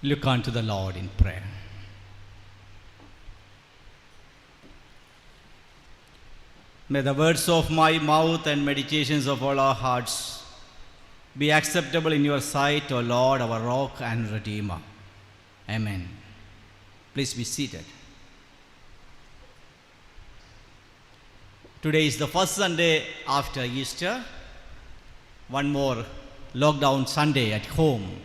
Look unto the Lord in prayer. May the words of my mouth and meditations of all our hearts be acceptable in your sight, O Lord, our rock and redeemer. Amen. Please be seated. Today is the first Sunday after Easter. One more lockdown Sunday at home.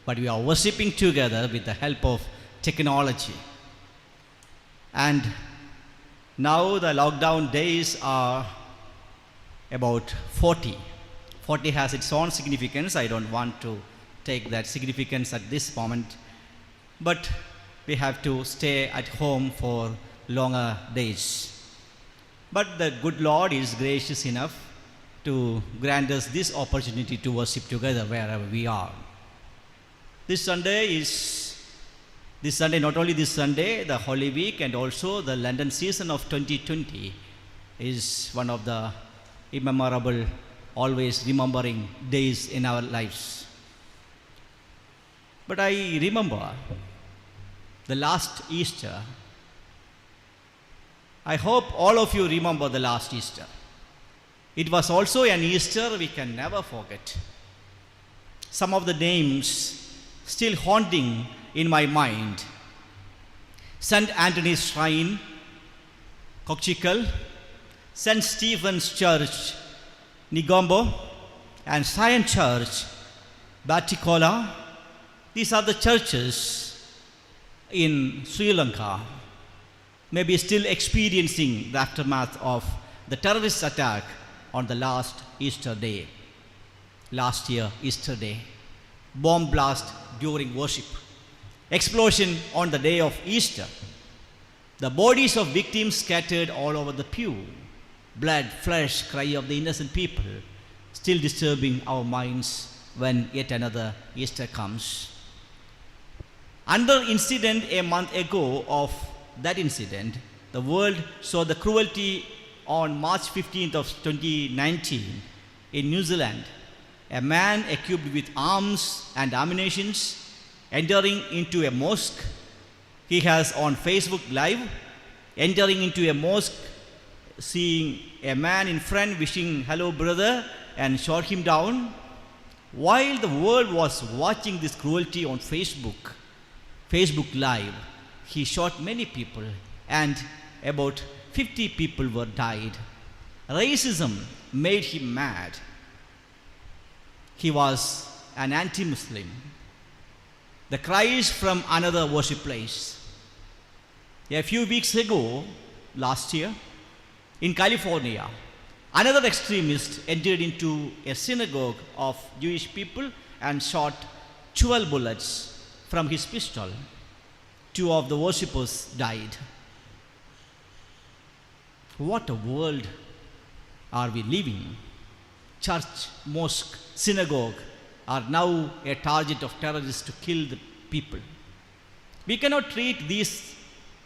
But we are worshipping together with the help of technology. And now the lockdown days are about 40. 40 has its own significance. I don't want to take that significance at this moment. But we have to stay at home for longer days. But the good Lord is gracious enough to grant us this opportunity to worship together wherever we are. This Sunday, not only this Sunday, the Holy Week and also the Lenten season of 2020 is one of the immemorable, always remembering days in our lives. But I remember the last Easter. I hope all of you remember the last Easter. It was also an Easter we can never forget. Some of the names still haunting in my mind: St. Anthony's Shrine, Kokchikal, St. Stephen's Church, Nigombo, and Zion Church, Batikola. These are the churches in Sri Lanka, maybe still experiencing the aftermath of the terrorist attack on the last Easter day, last year Easter day. Bomb blast during worship, explosion on the day of Easter, the bodies of victims scattered all over the pew, blood, flesh, cry of the innocent people, still disturbing our minds when yet another Easter comes. Another incident a month ago of that incident, the world saw the cruelty on March 15th of 2019 in New Zealand. A man equipped with arms and ammunition entering into a mosque. He has on Facebook Live entering into a mosque, seeing a man in front wishing hello brother and shot him down. While the world was watching this cruelty on Facebook Live, he shot many people and about 50 people were died. Racism made him mad. He was an anti-Muslim. The cries from another worship place. A few weeks ago, last year, in California, another extremist entered into a synagogue of Jewish people and shot 12 bullets from his pistol. 2 of the worshippers died. What a world are we living? Church, mosque, synagogue are now a target of terrorists to kill the people. We cannot treat these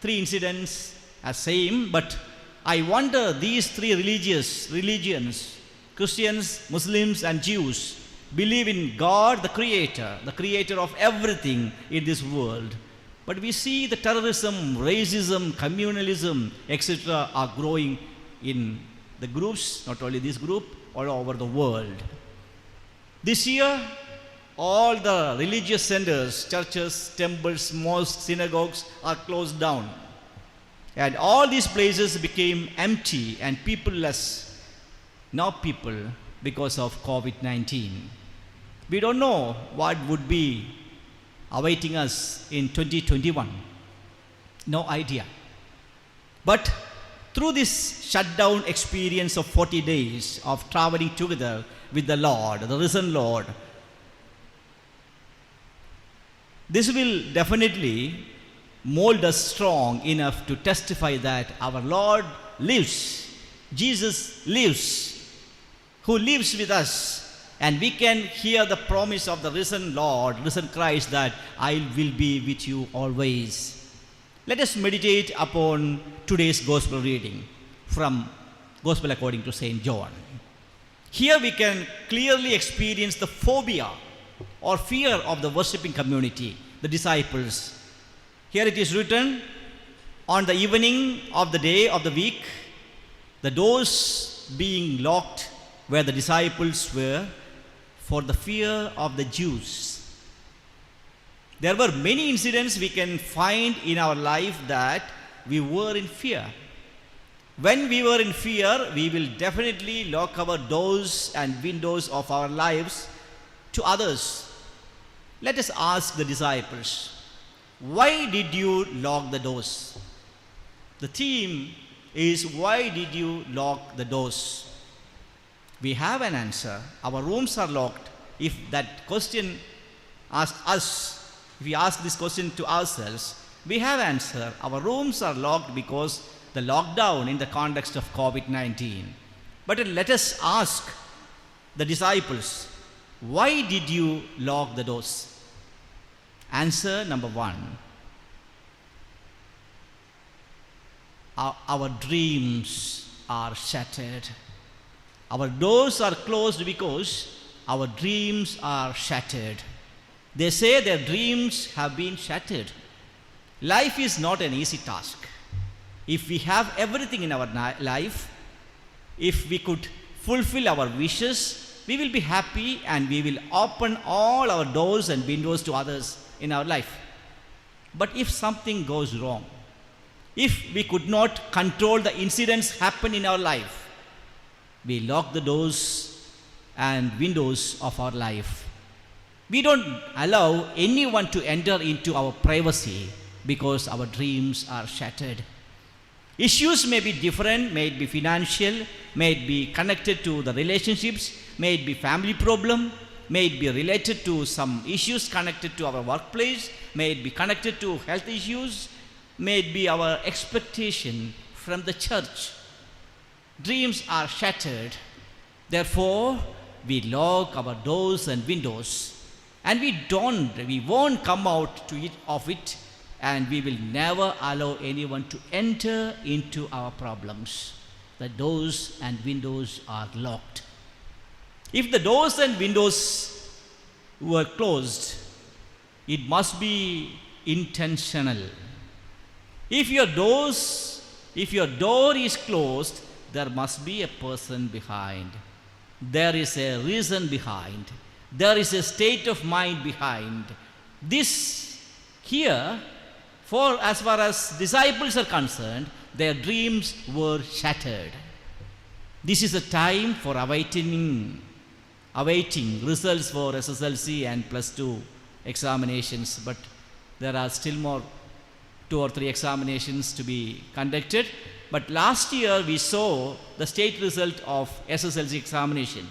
3 incidents as same, but I wonder these 3 religions, Christians, Muslims and Jews, believe in God, the creator of everything in this world. But we see the terrorism, racism, communalism, etc. are growing in the groups, not only this group, all over the world. This year, all the religious centers, churches, temples, mosques, synagogues are closed down. And all these places became empty and peopleless. Now people, because of COVID-19. We don't know what would be awaiting us in 2021. No idea. But through this shutdown experience of 40 days of traveling together with the Lord, the risen Lord, this will definitely mold us strong enough to testify that our Lord lives. Jesus lives, who lives with us. And we can hear the promise of the risen Lord, risen Christ, that I will be with you always. Let us meditate upon today's gospel reading from Gospel according to St. John. Here we can clearly experience the phobia or fear of the worshipping community, the disciples. Here it is written, on the evening of the day of the week, the doors being locked where the disciples were for the fear of the Jews. There were many incidents we can find in our life that we were in fear. When we were in fear, we will definitely lock our doors and windows of our lives to others. Let us ask the disciples, why did you lock the doors? The theme is, why did you lock the doors? We have an answer. Our rooms are locked. If that question asked us, if we ask this question to ourselves, we have answer. Our rooms are locked because the lockdown in the context of COVID-19. But let us ask the disciples, why did you lock the doors? Answer number one, our dreams are shattered. Our doors are closed because our dreams are shattered. They say their dreams have been shattered. Life is not an easy task. If we have everything in our life, if we could fulfill our wishes, we will be happy and we will open all our doors and windows to others in our life. But if something goes wrong, if we could not control the incidents happen in our life, we lock the doors and windows of our life. We don't allow anyone to enter into our privacy because our dreams are shattered. Issues may be different, may it be financial, may it be connected to the relationships, may it be family problem, may it be related to some issues connected to our workplace, may it be connected to health issues, may it be our expectation from the church. Dreams are shattered. Therefore, we lock our doors and windows, and we won't come out of it, and we will never allow anyone to enter into our problems. The doors and windows are locked. If the doors and windows were closed, it must be intentional. If your door is closed, there must be a person behind. There is a reason behind. There is a state of mind behind. This here, for as far as disciples are concerned, their dreams were shattered. This is a time for awaiting results for SSLC and plus 2 examinations, but there are still more 2 or 3 examinations to be conducted. But last year we saw the state result of SSLC examination.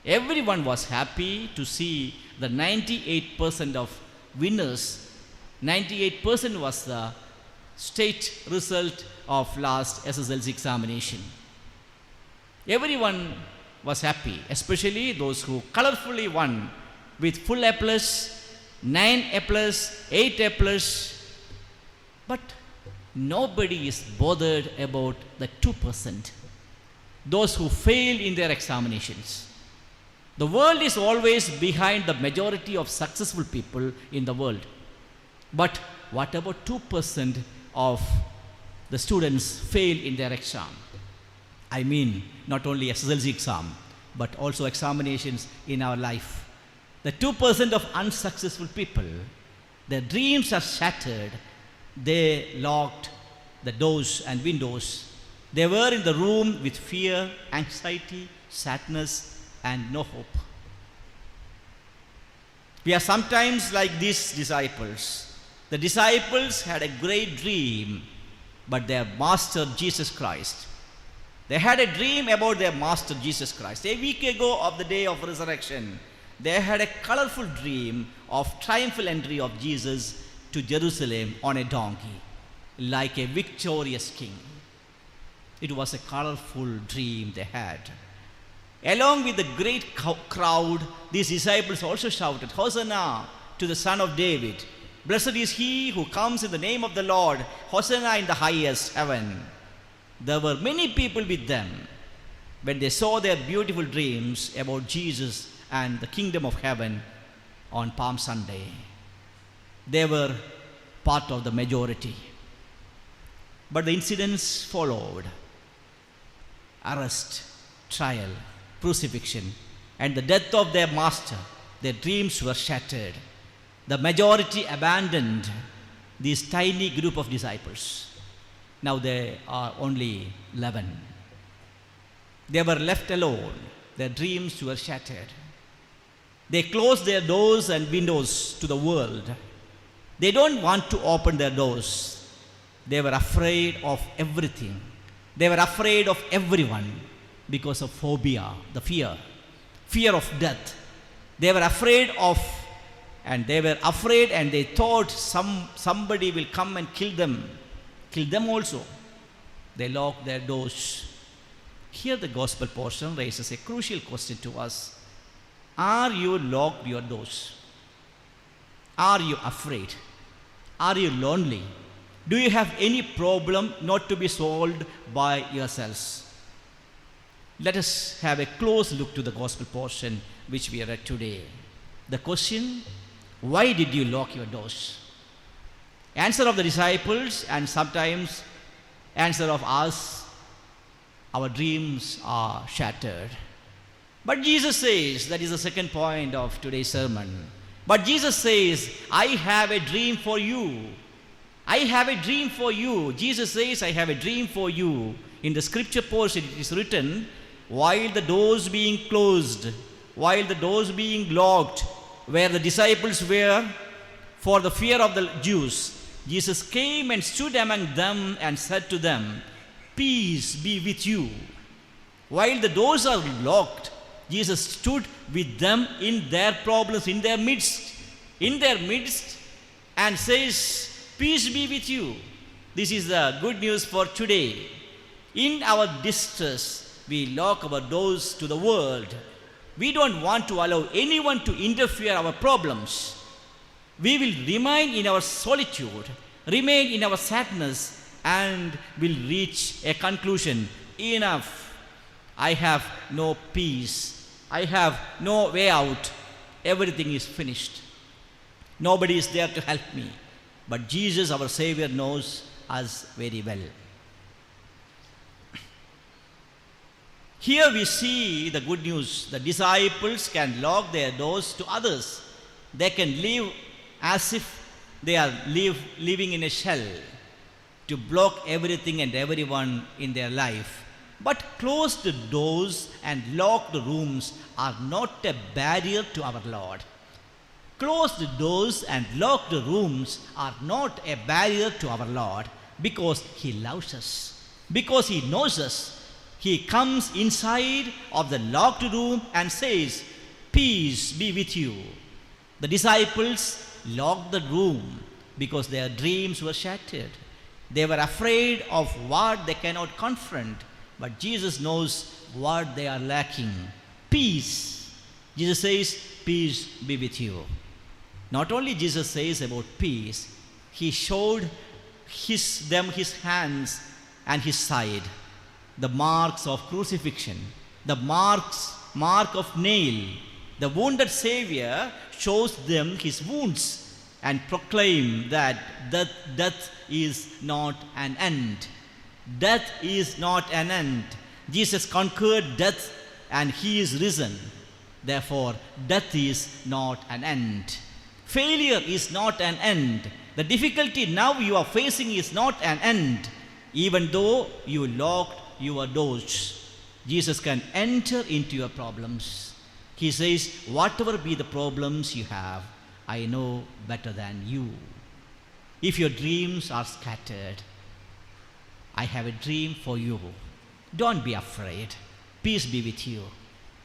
Everyone was happy to see the 98% of winners. 98% was the state result of last SSLC examination. Everyone was happy, especially those who colorfully won with full A+, 9 A+, 8 A+. But nobody is bothered about the 2%, those who failed in their examinations. The world is always behind the majority of successful people in the world. But what about 2% of the students fail in their exam? I mean, not only SSLC exam, but also examinations in our life. The 2% of unsuccessful people, their dreams are shattered. They locked the doors and windows. They were in the room with fear, anxiety, sadness, and no hope. We are sometimes like these disciples. The disciples had a great dream, but their master Jesus Christ. They had a dream about their master Jesus Christ. A week ago of the day of resurrection, they had a colorful dream of triumphal entry of Jesus to Jerusalem on a donkey, like a victorious king. It was a colorful dream they had. Along with the great crowd, these disciples also shouted, Hosanna to the Son of David. Blessed is he who comes in the name of the Lord. Hosanna in the highest heaven. There were many people with them when they saw their beautiful dreams about Jesus and the kingdom of heaven on Palm Sunday. They were part of the majority. But the incidents followed: arrest, trial, crucifixion, and the death of their master. Their dreams were shattered. The majority abandoned this tiny group of disciples. Now they are only 11. They were left alone. Their dreams were shattered. They closed their doors and windows to the world. They don't want to open their doors. They were afraid of everything. They were afraid of everyone because of phobia, the fear of death. They were afraid and they thought somebody will come and kill them also. They locked their doors. Here the gospel portion raises a crucial question to us. Are you locked your doors? Are you afraid? Are you lonely? Do you have any problem not to be solved by yourselves? Let us have a close look to the gospel portion which we read today. The question, why did you lock your doors? Answer of the disciples, and sometimes answer of us, our dreams are shattered. But Jesus says, that is the second point of today's sermon. But Jesus says, I have a dream for you. I have a dream for you. Jesus says, I have a dream for you. In the scripture portion it is written, while the doors being closed, while the doors being locked, where the disciples were for the fear of the Jews, Jesus came and stood among them and said to them, peace be with you. While the doors are locked, Jesus stood with them in their problems, in their midst, and says, peace be with you. This is the good news for today. In our distress, we lock our doors to the world. We don't want to allow anyone to interfere our problems. We will remain in our solitude, remain in our sadness, and will reach a conclusion. Enough. I have no peace. I have no way out. Everything is finished. Nobody is there to help me. But Jesus, our Savior, knows us very well. Here we see the good news. The disciples can lock their doors to others. They can live as if they are living in a shell to block everything and everyone in their life. But closed doors and locked rooms are not a barrier to our Lord. Closed doors and locked rooms are not a barrier to our Lord, because He loves us, because He knows us. He comes inside of the locked room and says, peace be with you. The disciples locked the room because their dreams were shattered. They were afraid of what they cannot confront. But Jesus knows what they are lacking. Peace. Jesus says, peace be with you. Not only Jesus says about peace, He showed them His hands and His side, the marks of crucifixion, the mark of nail. The wounded Savior shows them His wounds and proclaim that death is not an end. Death is not an end. Jesus conquered death and He is risen. Therefore, death is not an end. Failure is not an end. The difficulty now you are facing is not an end. Even though you locked your doors, Jesus can enter into your problems. He says, whatever be the problems you have, I know better than you. If your dreams are scattered, I have a dream for you. Don't be afraid. Peace be with you.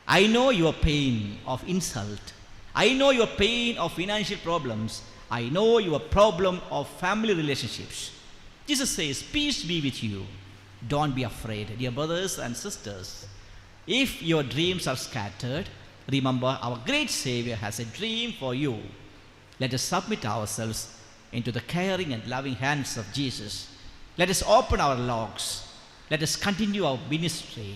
I know your pain of insult. I know your pain of financial problems. I know your problem of family relationships. Jesus says, peace be with you. Don't be afraid. Dear brothers and sisters, if your dreams are scattered, remember our great Savior has a dream for you. Let us submit ourselves into the caring and loving hands of Jesus. Let us open our locks. Let us continue our ministry,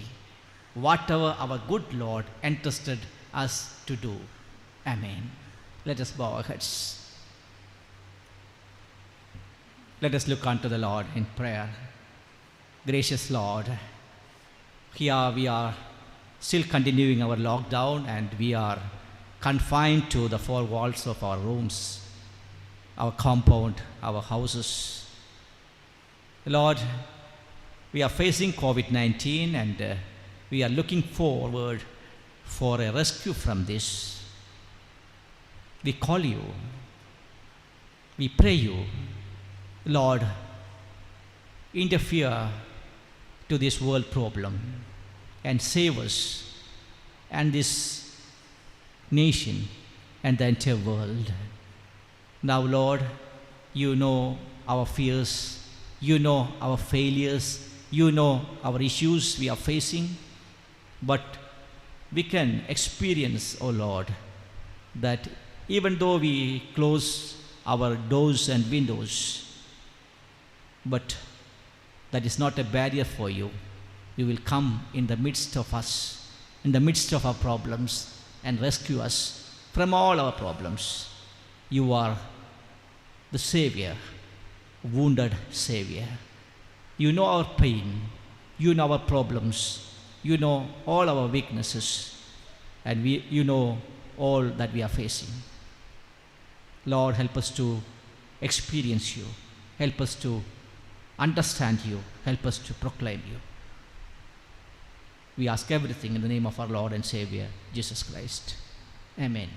whatever our good Lord entrusted us to do. Amen. Let us bow our heads. Let us look unto the Lord in prayer. Gracious Lord, here we are still continuing our lockdown, and we are confined to the four walls of our rooms, our compound, our houses. Lord, we are facing COVID-19, and we are looking forward for a rescue from this. We call you, we pray you, Lord, interfere to this world problem and save us and this nation and the entire world. Now, Lord, you know our fears, you know our failures, you know our issues we are facing, but we can experience, oh Lord, that even though we close our doors and windows, but that is not a barrier for you. You will come in the midst of us, in the midst of our problems, and rescue us from all our problems. You are the Savior, wounded Savior. You know our pain, you know our problems, you know all our weaknesses, and you know all that we are facing. Lord, help us to experience you. Help us to understand you. Help us to proclaim you. We ask everything in the name of our Lord and Savior, Jesus Christ. Amen.